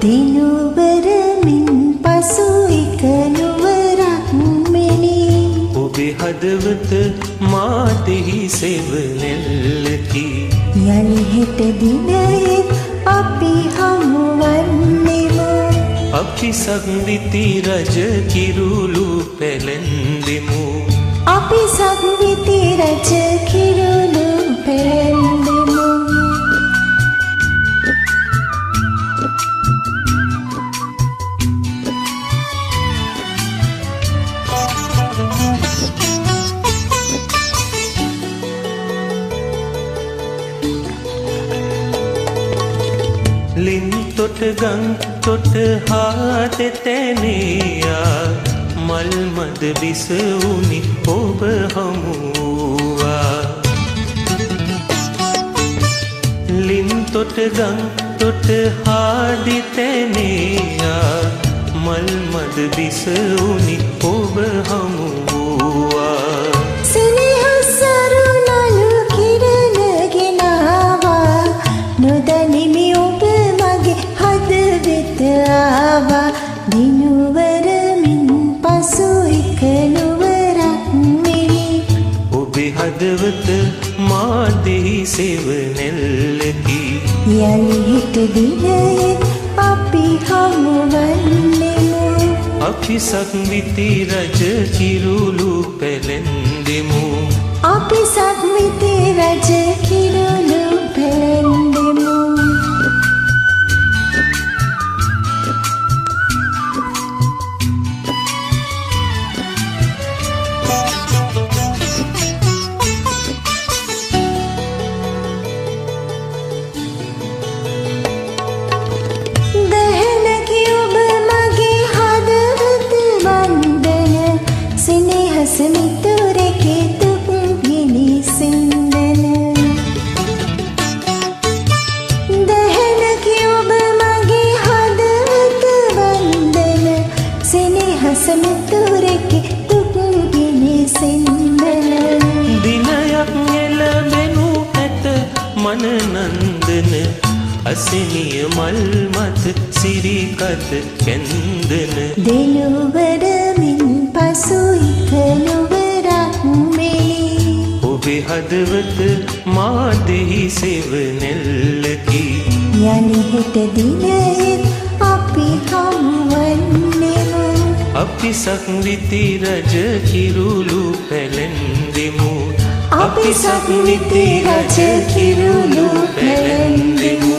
දිනුවරමින් පසු එක නුවරක් මෙනි ඔබේ හදවත මාතෙහි සෙවණැල්ලකි යලි හෙට දිනයෙත් අපි හමුවන්නෙමු අපි සක්විති රජ කිරුළු පැලැන්දෙමු අපි සක්විති රජ කිරුළු පැලැන්දෙමු ලින් තොට ගං තොට හා දෙතැනියා මල් මද විසවුනි ඔබ හමුවා ලින් තොට ගං තොට හා දෙතැනියා මල් මද විසවුනි ඔබ හමුවා දිනුවරමින් පසු එක නුවරක් මෙනි ඔබේ හදවත මාදෙහි සෙවණැල්ලකි යලි හෙට දිනයෙත් අපි හමුවන්නෙමු අපි සක්විති රජ කිරුළු පැලැන්දෙමු අපි සක්විති රජ කිරුළු පැලැන්දෙමු මිතුරෙකි දුක් ගිනි සින්දන දහනකි ඔබ මගේ හදවත වන්දන සෙනෙහස මිතුරෙකි දුක් ගිනි සින්දන දිනයක් එළඹෙනු ඇත මන නන්දන අසිනිය මල් මත සිරිකත කැන්දන දිනුවරමින් පසු එක නුවරක් මෙනි ඔබේ හදවත මාදෙහි සෙවණැල්ලකි යලි හෙට දිනයෙත් අපි හමුවන්නෙමු අපි සක්විති රජ කිරුළු පැලැන්දෙමු අපි සක්විති රජ කිරුළු පැලැන්දෙමු